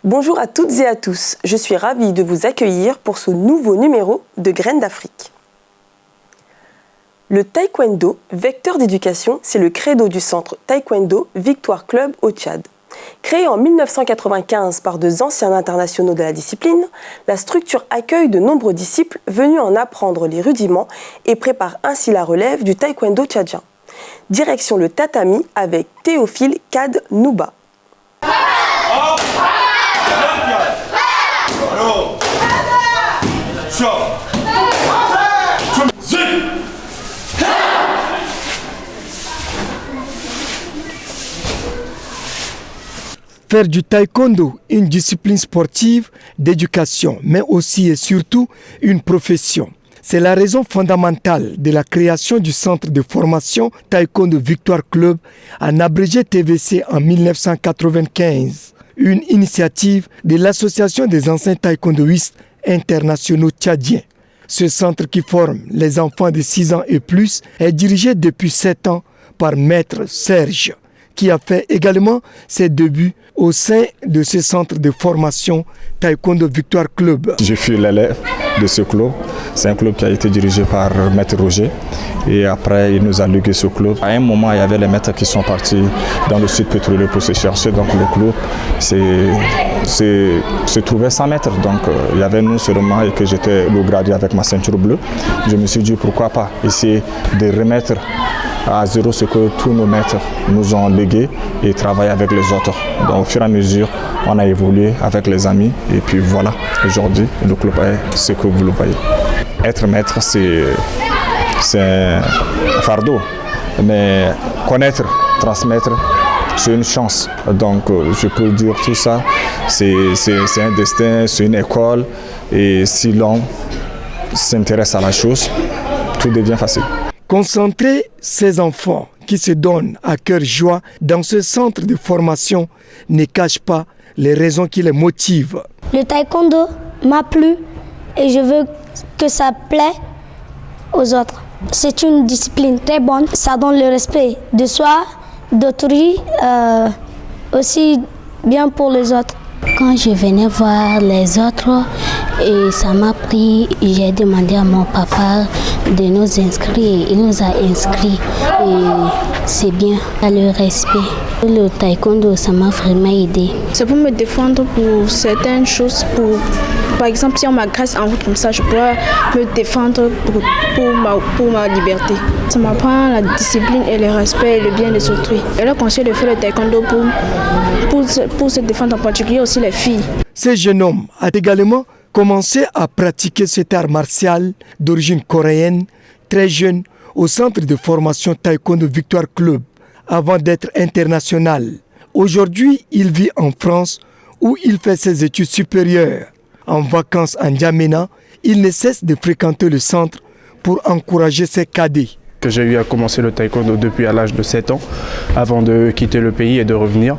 Bonjour à toutes et à tous, je suis ravie de vous accueillir pour ce nouveau numéro de Graines d'Afrique. Le taekwondo, vecteur d'éducation, c'est le credo du centre Taekwondo Victoire Club au Tchad. Créé en 1995 par deux anciens internationaux de la discipline, la structure accueille de nombreux disciples venus en apprendre les rudiments et prépare ainsi la relève du taekwondo tchadien. Direction le tatami avec Théophile Kad Nouba. Faire du taekwondo une discipline sportive d'éducation, mais aussi et surtout une profession. C'est la raison fondamentale de la création du centre de formation Taekwondo Victoire Club, en abrégé TVC en 1995. Une initiative de l'Association des anciens taekwondoïstes internationaux tchadiens. Ce centre qui forme les enfants de 6 ans et plus est dirigé depuis 7 ans par Maître Serge, qui a fait également ses débuts au sein de ce centre de formation Taekwondo Victoire Club. Je suis l'élève de ce club. C'est un club qui a été dirigé par Maître Roger. Et après, il nous a légué ce club. À un moment, il y avait les maîtres qui sont partis dans le sud pétrolier pour se chercher. Donc le club se trouvait sans maître. Donc il y avait nous seulement et que j'étais le gradé avec ma ceinture bleue. Je me suis dit pourquoi pas essayer de remettre à zéro ce que tous nos maîtres nous ont légué et travailler avec les autres. Donc au fur et à mesure, on a évolué avec les amis et puis voilà, aujourd'hui, le club est ce que vous le voyez. Être maître, c'est un fardeau, mais connaître, transmettre, c'est une chance. Donc je peux dire tout ça, c'est un destin, c'est une école et si l'on s'intéresse à la chose, tout devient facile. Concentrer ces enfants qui se donnent à cœur joie dans ce centre de formation ne cache pas les raisons qui les motivent. Le taekwondo m'a plu et je veux que ça plaît aux autres. C'est une discipline très bonne, ça donne le respect de soi, d'autrui, aussi bien pour les autres. Quand je venais voir les autres, et ça m'a pris, j'ai demandé à mon papa de nous inscrire. Il nous a inscrits et c'est bien, le respect. Le taekwondo, ça m'a vraiment aidé. C'est pour me défendre pour certaines choses. Par exemple, si on m'agresse en route comme ça, je pourrais me défendre pour ma liberté. Ça m'apprend la discipline et le respect et le bien des autrui. Et là, conseille de faire le taekwondo pour se défendre, en particulier aussi les filles. Ce jeune homme a également commencé à pratiquer cet art martial d'origine coréenne, très jeune, au centre de formation Taekwondo Victoire Club, avant d'être international. Aujourd'hui, il vit en France où il fait ses études supérieures. En vacances en N'Djamena, il ne cesse de fréquenter le centre pour encourager ses cadets. Que j'ai eu à commencer le taekwondo depuis à l'âge de 7 ans, avant de quitter le pays et de revenir.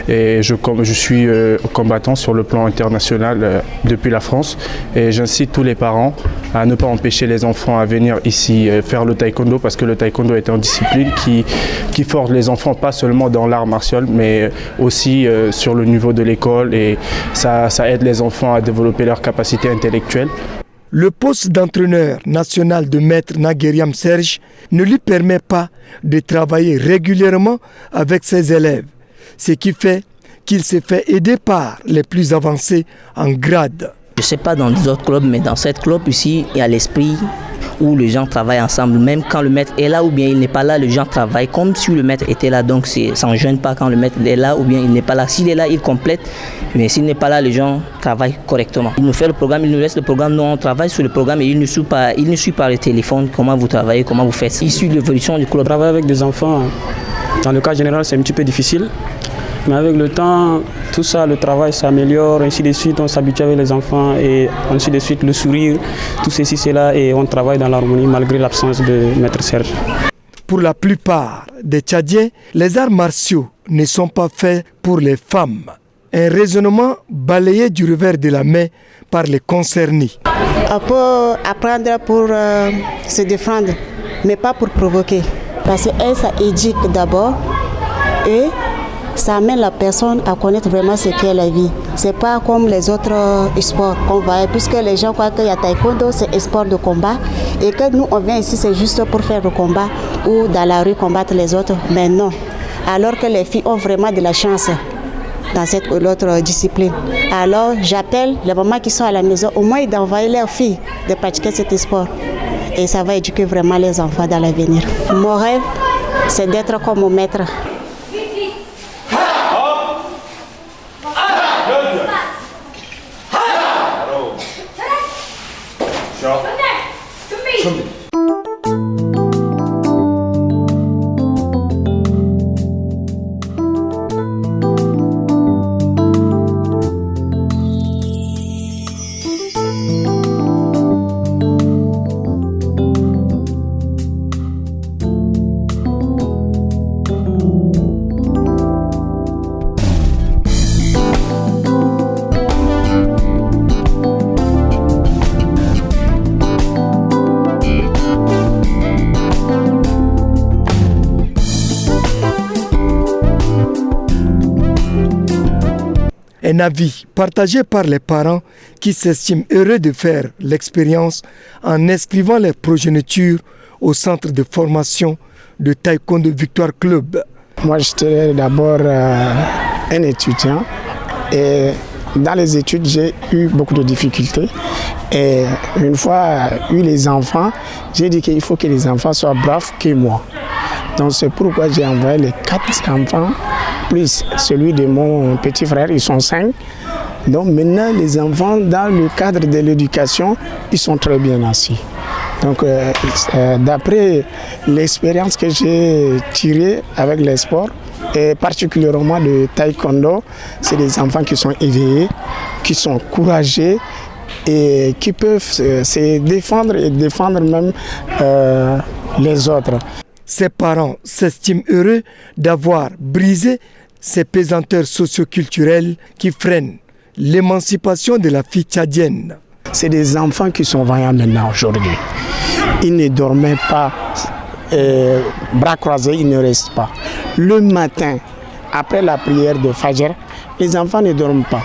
Et je suis combattant sur le plan international depuis la France. Et j'incite tous les parents à ne pas empêcher les enfants à venir ici faire le taekwondo, parce que le taekwondo est une discipline qui forge les enfants, pas seulement dans l'art martial, mais aussi sur le niveau de l'école. Et ça aide les enfants à développer leurs capacités intellectuelles. Le poste d'entraîneur national de Maître Nagueriam Serge ne lui permet pas de travailler régulièrement avec ses élèves, ce qui fait qu'il se fait aider par les plus avancés en grade. Je ne sais pas dans d'autres clubs, mais dans cette club ici, il y a l'esprit où les gens travaillent ensemble. Même quand le maître est là ou bien il n'est pas là, les gens travaillent comme si le maître était là. Donc ça ne gêne pas quand le maître est là ou bien il n'est pas là. S'il est là, il complète. Mais s'il n'est pas là, les gens travaillent correctement. Il nous fait le programme, il nous laisse le programme. Nous, on travaille sur le programme et il ne suit pas le téléphone, comment vous travaillez, comment vous faites. Il suit l'évolution du club. Travailler avec des enfants, dans le cas général, c'est un petit peu difficile. Mais avec le temps, tout ça, le travail s'améliore, ainsi de suite, on s'habitue avec les enfants et ainsi de suite, le sourire, tout ceci, cela, et on travaille dans l'harmonie malgré l'absence de Maître Serge. Pour la plupart des Tchadiens, les arts martiaux ne sont pas faits pour les femmes. Un raisonnement balayé du revers de la main par les concernés. On peut apprendre pour se défendre, mais pas pour provoquer. Parce que ça éduque d'abord et ça amène la personne à connaître vraiment ce qu'est la vie. C'est pas comme les autres sports qu'on voit, puisque les gens croient qu'il y a taekwondo, c'est un sport de combat, et que nous on vient ici c'est juste pour faire le combat ou dans la rue combattre les autres, mais non. Alors que les filles ont vraiment de la chance dans cette ou l'autre discipline. Alors j'appelle les mamans qui sont à la maison, au moins d'envoyer leurs filles de pratiquer cet sport. Et ça va éduquer vraiment les enfants dans l'avenir. Mon rêve, c'est d'être comme mon maître. Un avis partagé par les parents qui s'estiment heureux de faire l'expérience en inscrivant leur progéniture au centre de formation de Taekwondo Victoire Club. Moi, j'étais d'abord un étudiant et dans les études, j'ai eu beaucoup de difficultés. Et une fois eu les enfants, j'ai dit qu'il faut que les enfants soient braves que moi. Donc c'est pourquoi j'ai envoyé les 4 enfants, plus celui de mon petit frère, ils sont 5. Donc maintenant, les enfants, dans le cadre de l'éducation, ils sont très bien assis. Donc d'après l'expérience que j'ai tirée avec les sports, et particulièrement le taekwondo, c'est des enfants qui sont éveillés, qui sont courageux et qui peuvent se défendre et défendre même les autres. Ses parents s'estiment heureux d'avoir brisé ces pesanteurs socioculturelles qui freinent l'émancipation de la fille tchadienne. C'est des enfants qui sont vaillants maintenant aujourd'hui. Ils ne dormaient pas, bras croisés, ils ne restent pas. Le matin, après la prière de Fajr, les enfants ne dorment pas.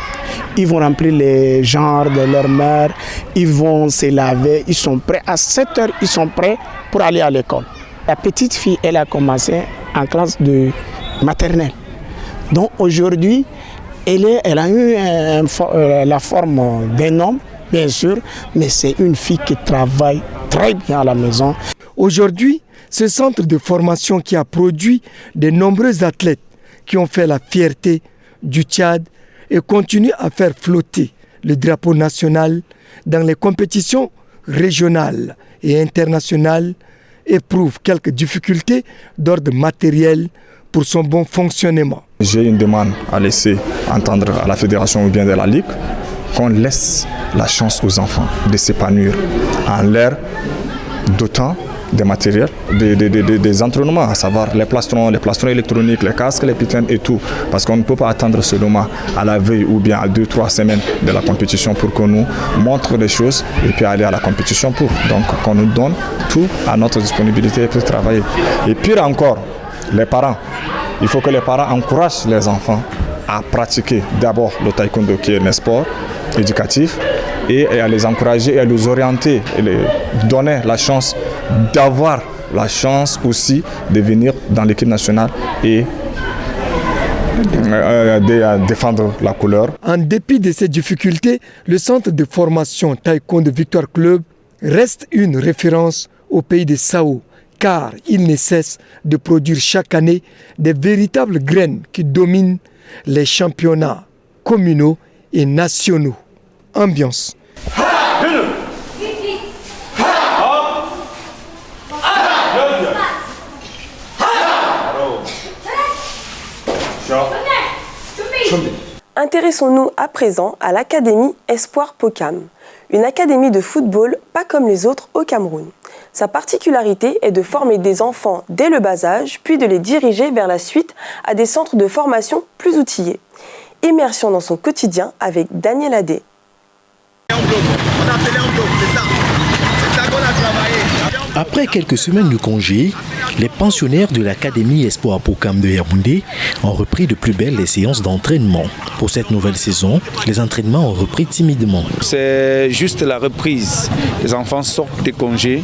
Ils vont remplir les genres de leur mère, ils vont se laver, ils sont prêts. À 7 heures, ils sont prêts pour aller à l'école. La petite fille, elle a commencé en classe de maternelle. Donc aujourd'hui, elle a eu la forme d'un homme, bien sûr, mais c'est une fille qui travaille très bien à la maison. Aujourd'hui, ce centre de formation qui a produit de nombreux athlètes qui ont fait la fierté du Tchad et continue à faire flotter le drapeau national dans les compétitions régionales et internationales, éprouve quelques difficultés d'ordre matériel pour son bon fonctionnement. J'ai une demande à laisser entendre à la fédération ou bien de la Ligue qu'on laisse la chance aux enfants de s'épanouir en l'air d'autant des matériels, des entraînements, à savoir les plastrons électroniques, les casques, les pitons et tout. Parce qu'on ne peut pas attendre seulement à la veille ou bien à 2-3 semaines de la compétition pour qu'on nous montre des choses et puis aller à la compétition pour. Donc qu'on nous donne tout à notre disponibilité pour travailler. Et pire encore, les parents. Il faut que les parents encouragent les enfants à pratiquer d'abord le taekwondo qui est un sport éducatif et à les encourager et à les orienter et les donner la chance d'avoir la chance aussi de venir dans l'équipe nationale et de défendre la couleur. En dépit de ces difficultés, le centre de formation Taekwondo Victoire Club reste une référence au pays de Sao, car il ne cesse de produire chaque année des véritables graines qui dominent les championnats communaux et nationaux. Ambiance. Intéressons-nous à présent à l'Académie Espoir Pokam, une académie de football pas comme les autres au Cameroun. Sa particularité est de former des enfants dès le bas âge, puis de les diriger vers la suite à des centres de formation plus outillés. Immersion dans son quotidien avec Daniel Adé. Après quelques semaines de congé, Les pensionnaires de l'Académie Espoir Pokam de Yaoundé ont repris de plus belle les séances d'entraînement. Pour cette nouvelle saison, les entraînements ont repris timidement. C'est juste la reprise. Les enfants sortent des congés.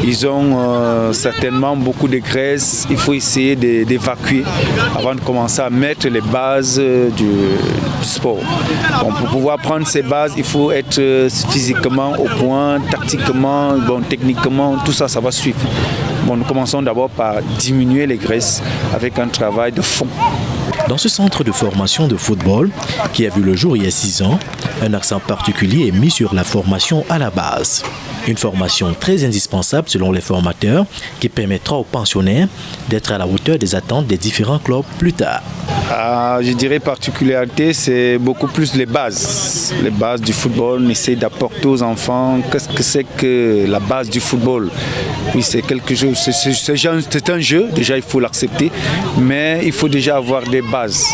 Ils ont certainement beaucoup de graisse. Il faut essayer d'évacuer avant de commencer à mettre les bases du sport. Bon, pour pouvoir prendre ces bases, il faut être physiquement au point, tactiquement, techniquement, tout ça, ça va suivre. Bon, nous commençons d'abord par diminuer les graisses avec un travail de fond. Dans ce centre de formation de football, qui a vu le jour il y a 6 ans, un accent particulier est mis sur la formation à la base. Une formation très indispensable selon les formateurs qui permettra aux pensionnaires d'être à la hauteur des attentes des différents clubs plus tard. Je dirais particularité, c'est beaucoup plus les bases. Les bases du football, on essaie d'apporter aux enfants qu'est-ce que c'est que la base du football. Oui, c'est quelque chose, c'est un jeu, déjà il faut l'accepter, mais il faut déjà avoir des bases.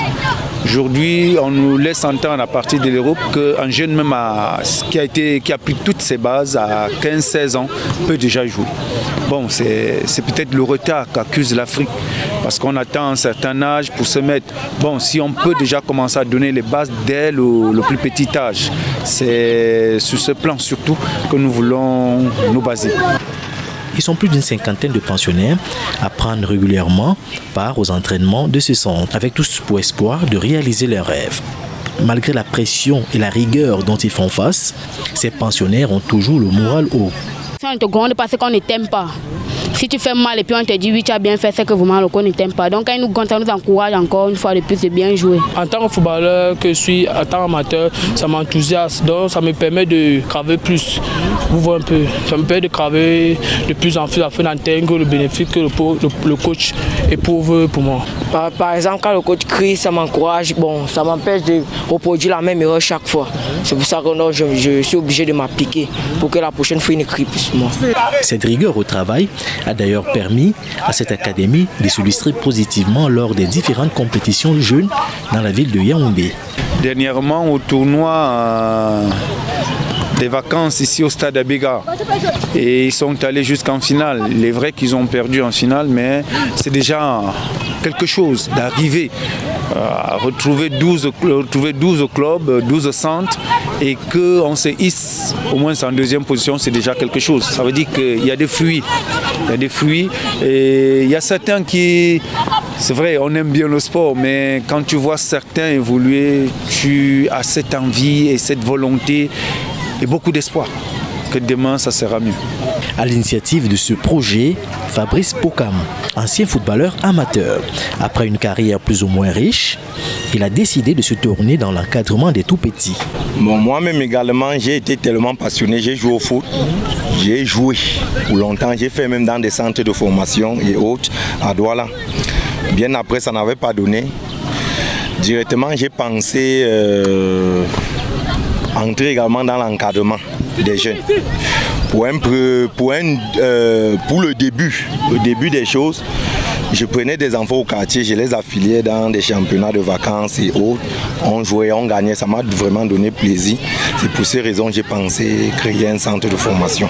Aujourd'hui, on nous laisse entendre à partir de l'Europe qu'un jeune même qui a pris toutes ses bases à 15-16 ans peut déjà jouer. Bon, c'est peut-être le retard qu'accuse l'Afrique parce qu'on attend un certain âge pour se mettre. Bon, si on peut déjà commencer à donner les bases dès le plus petit âge, c'est sur ce plan surtout que nous voulons nous baser. Ils sont plus d'une cinquantaine de pensionnaires à prendre régulièrement part aux entraînements de ce centre, avec tous pour espoir de réaliser leurs rêves. Malgré la pression et la rigueur dont ils font face, ces pensionnaires ont toujours le moral haut. On te gronde parce qu'on ne t'aime pas. Si tu fais mal et puis on te dit oui, tu as bien fait, c'est que vraiment le qu'on ne t'aime pas. Donc quand ils nous gronde, ça nous encourage encore une fois de plus de bien jouer. En tant que footballeur que je suis, en tant qu'amateur, ça m'enthousiasme. Donc ça me permet de craver plus. Vous voyez un peu, ça me permet de craver de plus en plus afin d'atteindre le bénéfice que le coach éprouve pour moi. Par exemple, quand le coach crie, ça m'encourage. Bon, ça m'empêche de reproduire la même erreur chaque fois. C'est pour ça que non, je suis obligé de m'appliquer pour que la prochaine fois, il ne crie plus sur moi. Cette rigueur au travail a d'ailleurs permis à cette académie de s'illustrer positivement lors des différentes compétitions jeunes dans la ville de Yaoundé. Dernièrement, au tournoi des vacances ici au stade Abega, et ils sont allés jusqu'en finale. Il est vrai qu'ils ont perdu en finale, mais c'est déjà quelque chose d'arriver à retrouver 12 clubs, 12 centres, et qu'on se hisse au moins en deuxième position, c'est déjà quelque chose. Ça veut dire qu'il y a des fruits. Il y a des fruits et il y a certains qui... C'est vrai, on aime bien le sport, mais quand tu vois certains évoluer, tu as cette envie et cette volonté et beaucoup d'espoir que demain, ça sera mieux. À l'initiative de ce projet, Fabrice Pokam, ancien footballeur amateur, après une carrière plus ou moins riche, il a décidé de se tourner dans l'encadrement des tout-petits. Bon, moi-même également, j'ai été tellement passionné, j'ai joué au foot, j'ai joué pour longtemps, j'ai fait même dans des centres de formation et autres à Douala. Bien après, ça n'avait pas donné. Directement, j'ai pensé entrer également dans l'encadrement des jeunes. Pour le début des choses, je prenais des enfants au quartier, je les affiliais dans des championnats de vacances et autres. On jouait, on gagnait, ça m'a vraiment donné plaisir. C'est pour ces raisons que j'ai pensé créer un centre de formation.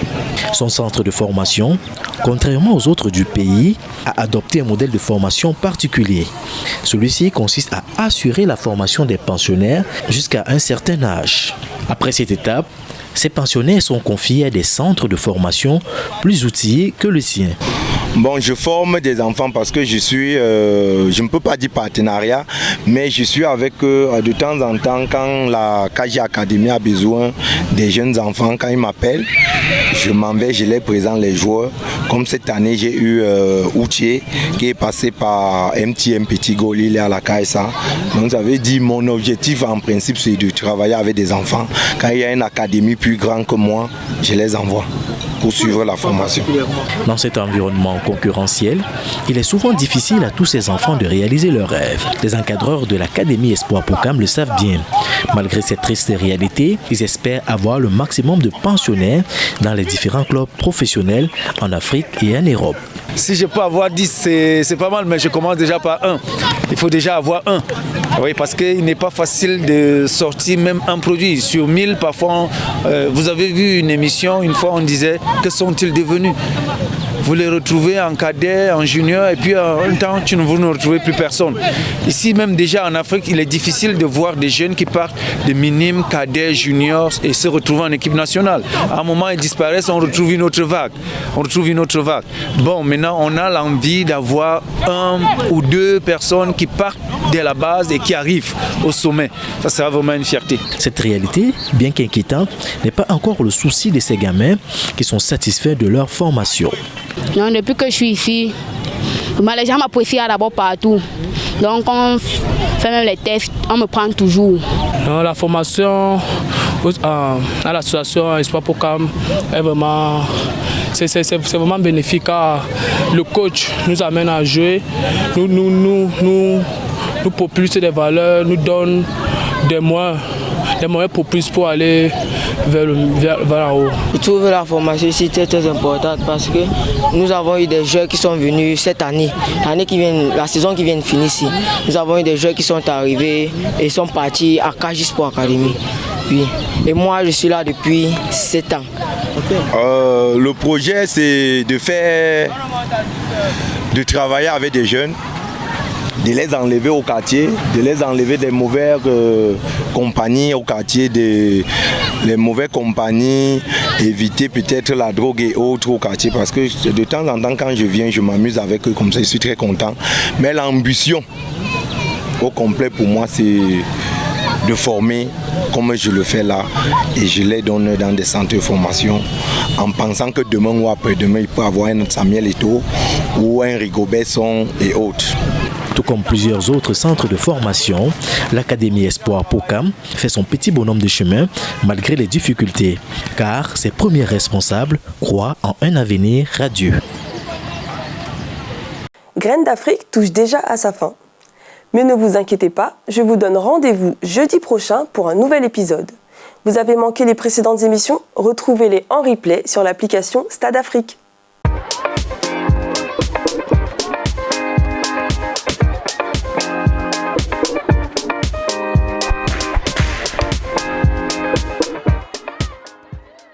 Son centre de formation, contrairement aux autres du pays, a adopté un modèle de formation particulier. Celui-ci consiste à assurer la formation des pensionnaires jusqu'à un certain âge. Après cette étape, ces pensionnaires sont confiés à des centres de formation plus outillés que le sien. Bon, je forme des enfants parce que je suis, je ne peux pas dire partenariat, mais je suis avec eux de temps en temps quand la KJ Academy a besoin des jeunes enfants, quand ils m'appellent, je m'en vais, je les présente les joueurs. Comme cette année, j'ai eu Outier qui est passé par MTM Petit Goli, il est à la KSA. Donc ça veut dire mon objectif en principe c'est de travailler avec des enfants. Quand il y a une académie plus grande que moi, je les envoie pour suivre la formation. Dans cet environnement concurrentiel, il est souvent difficile à tous ces enfants de réaliser leurs rêves. Les encadreurs de l'Académie Espoir Pokam le savent bien. Malgré cette triste réalité, ils espèrent avoir le maximum de pensionnaires dans les différents clubs professionnels en Afrique et en Europe. Si je peux avoir 10, c'est pas mal, mais je commence déjà par 1. Il faut déjà avoir 1. Oui, parce qu'il n'est pas facile de sortir même un produit. Sur 1000, parfois, vous avez vu une émission, une fois on disait, que sont-ils devenus? vous les retrouvez en cadet, en junior, et puis en un temps, vous ne retrouvez plus personne. Ici, même déjà en Afrique, il est difficile de voir des jeunes qui partent de minimes, cadets, juniors et se retrouvent en équipe nationale. À un moment, ils disparaissent, on retrouve une autre vague. Bon, maintenant, on a l'envie d'avoir 1 ou 2 personnes qui partent de la base et qui arrivent au sommet. Ça sera vraiment une fierté. Cette réalité, bien qu'inquiétante, n'est pas encore le souci de ces gamins qui sont satisfaits de leur formation. Non, depuis que je suis ici, les gens m'apprécient d'abord partout. Donc on fait même les tests, on me prend toujours. Non, la formation à l'association Espoir Pokam est vraiment, c'est vraiment bénéfique. Le coach nous amène à jouer, nous propulse des valeurs, nous donne des moyens pour plus pour aller vers en haut. Je trouve la formation ici très importante parce que nous avons eu des joueurs qui sont venus cette année, la saison qui vient de finir ici. Nous avons eu des joueurs qui sont arrivés et sont partis à Kaji Sport Academy. Oui. Et moi je suis là depuis 7 ans. Le projet c'est de travailler avec des jeunes, de les enlever au quartier, de les enlever des mauvaises compagnies au quartier, les mauvaises compagnies, éviter peut-être la drogue et autres au quartier, parce que de temps en temps quand je viens, je m'amuse avec eux, comme ça je suis très content. Mais l'ambition au complet pour moi c'est de former comme je le fais là, et je les donne dans des centres de formation en pensant que demain ou après-demain il peut avoir un Samuel Eto'o ou un Rigobert Song et autres. Tout comme plusieurs autres centres de formation, l'Académie Espoir Pokam fait son petit bonhomme de chemin malgré les difficultés, car ses premiers responsables croient en un avenir radieux. Graines d'Afrique touche déjà à sa fin. Mais ne vous inquiétez pas, je vous donne rendez-vous jeudi prochain pour un nouvel épisode. Vous avez manqué les précédentes émissions? Retrouvez-les en replay sur l'application Stade Afrique.